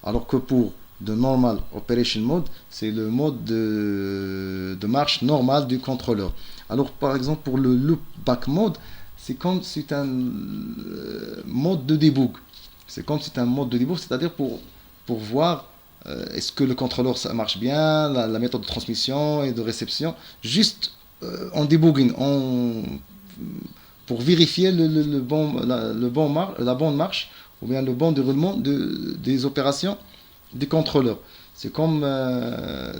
Alors que pour de normal operation mode, c'est le mode de marche normal du contrôleur. Alors par exemple pour le loopback mode, c'est un mode de debug. C'est comme c'est un mode de debug, c'est-à-dire pour voir est-ce que le contrôleur ça marche bien, la méthode de transmission et de réception, juste en debugging, pour vérifier le bon, la bonne marche ou bien le bon déroulement des opérations des contrôleurs. C'est comme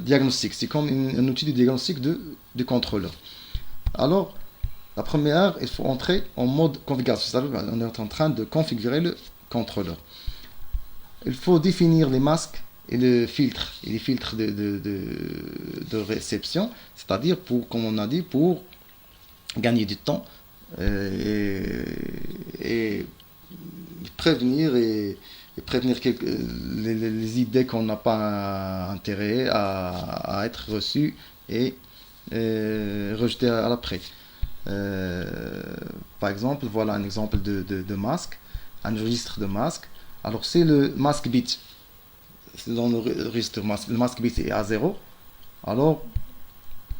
diagnostic, c'est comme un outil de diagnostic de contrôleur. Alors, la première, il faut entrer en mode configuration, c'est-à-dire qu'on est en train de configurer le contrôleur. Il faut définir les masques et les filtres de réception, c'est-à-dire pour, comme on a dit, pour gagner du temps et prévenir et prévenir les idées qu'on n'a pas intérêt à être reçues et rejetées à l'après. Par exemple, voilà un exemple de masque, un registre de masque. Alors c'est le masque bit, c'est dans le registre masque, le masque bit est à 0. Alors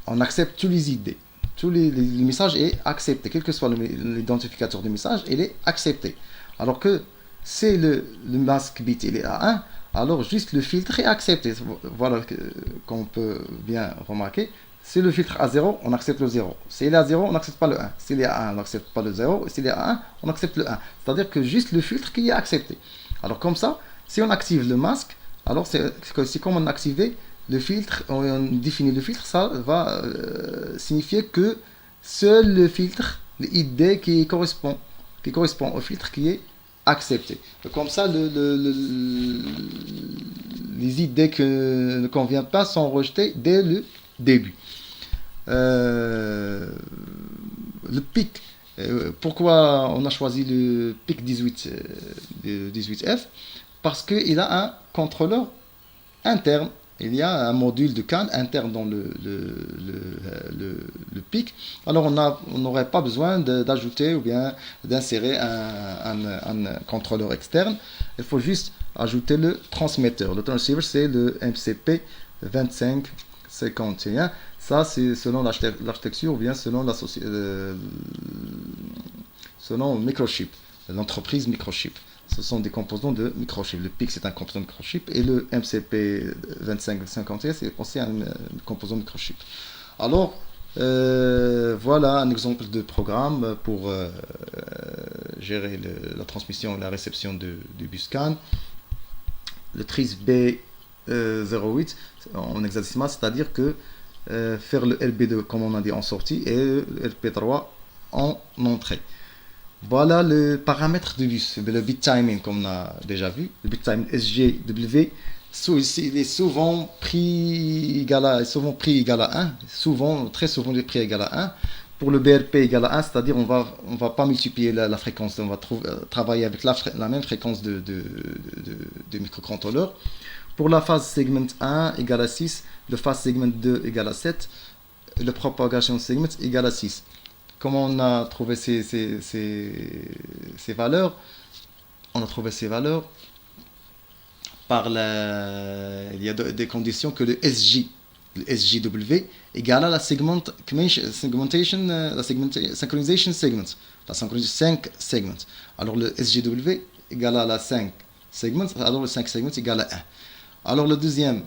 on accepte tous les idées. Les messages est accepté, quel que soit l'identificateur du message, il est accepté. Alors que c'est le masque bit, il est à 1, alors juste le filtre est accepté. Voilà qu'on peut bien remarquer. Si le filtre à 0, on accepte le 0. S'il est à 0, on n'accepte pas le 1. S'il est à 1, on n'accepte pas le 0. S'il est à 1, on accepte le 1. C'est-à-dire que juste le filtre qui est accepté. Alors comme ça, si on active le masque, alors c'est comme on a activé le filtre, on définit le filtre, ça va signifier que seul le filtre, l'idée qui correspond au filtre qui est accepté. Comme ça, les idées qui ne conviennent pas sont rejetées dès le début. Euh, le pic, pourquoi on a choisi le pic 18F? Parce qu'il a un contrôleur interne. Il y a un module de CAN interne dans le PIC. Alors on n'aurait pas besoin d'ajouter ou bien d'insérer un contrôleur externe. Il faut juste ajouter le transmetteur. Le transceiver, c'est le MCP 2551. Ça, c'est selon l'architecture ou bien selon microchip, l'entreprise microchip. Ce sont des composants de microchip. Le PIC, c'est un composant de microchip et le MCP 2551, c'est aussi un composant de microchip. Alors, voilà un exemple de programme pour gérer la transmission et la réception du buscan. Le TRIS B08 en hexadécimal, c'est-à-dire que faire le LB2 comme on a dit en sortie et le LP3 en entrée. Voilà le paramètre de bus, le bit timing comme on a déjà vu. Le bit timing SGW, il est souvent souvent pris égal à 1. Souvent, très souvent, le prix égal à 1. Pour le BRP égal à 1, c'est-à-dire on va pas multiplier la fréquence, on va travailler avec la même fréquence de microcontrôleur. Pour la phase segment 1 égale à 6, le phase segment 2 égale à 7, le propagation segment égale à 6. Comment on a trouvé ces valeurs? On a trouvé ces valeurs il y a des conditions que le SJW égale à la segmentation, synchronization segment, la synchronisation 5 segments. Alors le SJW égale à la 5 segments, alors le 5 segments égale à 1. Alors la deuxième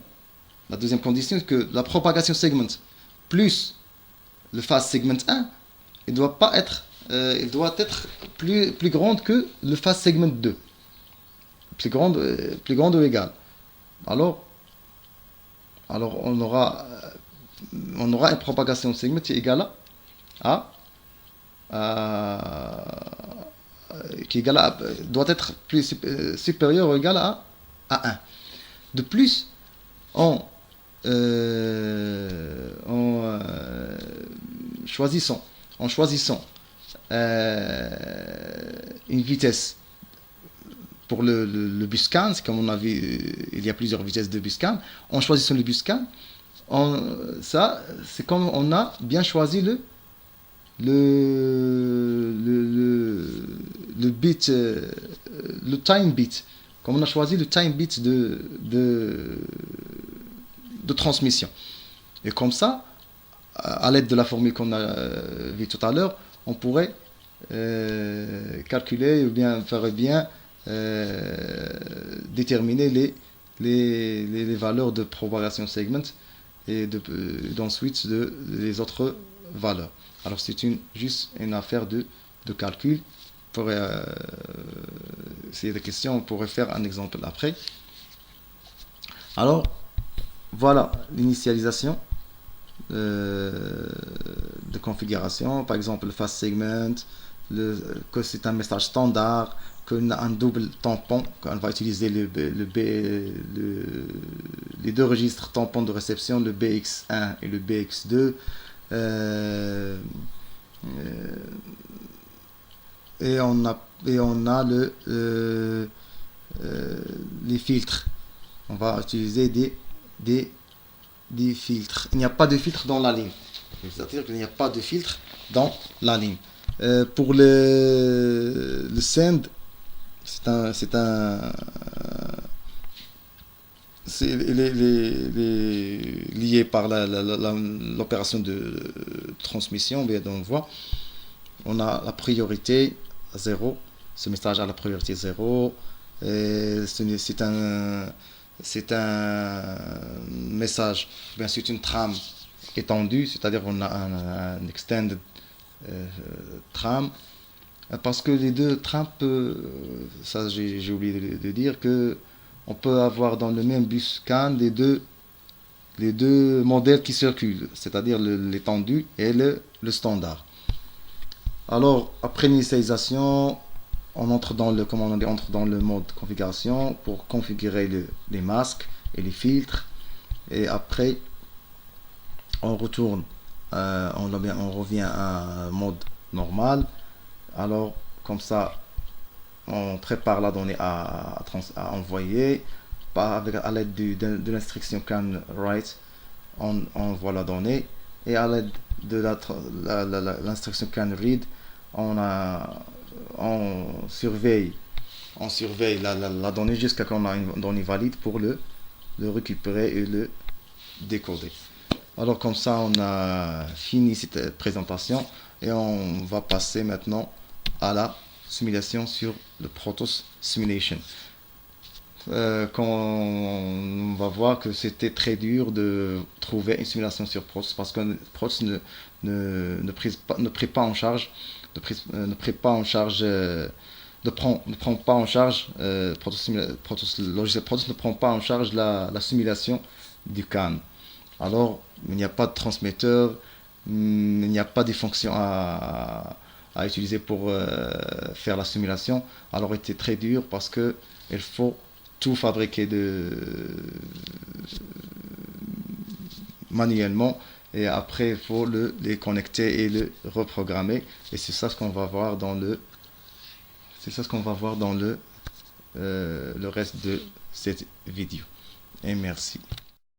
condition, c'est que la propagation segment plus le phase segment 1, il doit être plus grande que le phase segment 2. Plus grande ou égale. Alors on aura une propagation segment qui est égale doit être plus supérieure ou égale à 1. De plus, en choisissant une vitesse pour le buscan, comme on a vu, il y a plusieurs vitesses de buscan. En choisissant le buscan, c'est comme on a bien choisi le bit, le time bit. comme on a choisi le time bit de transmission. Et comme ça, à l'aide de la formule qu'on a vue tout à l'heure, on pourrait calculer ou bien faire bien déterminer les valeurs de propagation segment et d'ensuite les autres valeurs. Alors c'est juste une affaire de calcul. Pour essayer des questions, on pourrait faire un exemple après. Alors voilà l'initialisation de configuration, par exemple le fast segment, que c'est un message standard, qu'on a un double tampon, qu'on va utiliser les deux registres tampons de réception, le BX1 et le BX2. Et on a les filtres. On va utiliser des filtres. Il n'y a pas de filtre dans la ligne. C'est-à-dire qu'il n'y a pas de filtre dans la ligne. Pour le send, c'est lié par l'opération de transmission. Bien, on voit, on a la priorité 0. Ce message a la priorité 0. C'est un message, bien sûr, une trame étendue, c'est-à-dire on a un extended trame, parce que les deux trames, ça j'ai oublié de dire que on peut avoir dans le même bus CAN les deux modèles qui circulent, c'est-à-dire l'étendu et le standard. Alors après l'initialisation, on entre dans le mode configuration pour configurer les masques et les filtres, et après on retourne, on revient à un mode normal. Alors comme ça on prépare la donnée à envoyer à l'aide de l'instruction can write. On envoie la donnée, et à l'aide de l'instruction can read, on surveille la donnée jusqu'à ce qu'on a une donnée valide pour le récupérer et le décoder. Alors comme ça on a fini cette présentation, et on va passer maintenant à la simulation sur le Protos Simulation. Quand on va voir que c'était très dur de trouver une simulation sur Protos, parce que Protos ne prend pas en charge le logiciel Protos ne prend pas en charge la simulation du CAN. Alors il n'y a pas de transmetteur, il n'y a pas de fonctions à utiliser pour faire la simulation. Alors il était très dur parce que il faut tout fabriquer manuellement, et après il faut les connecter et le reprogrammer, et c'est ça ce qu'on va voir dans le reste de cette vidéo. Et merci.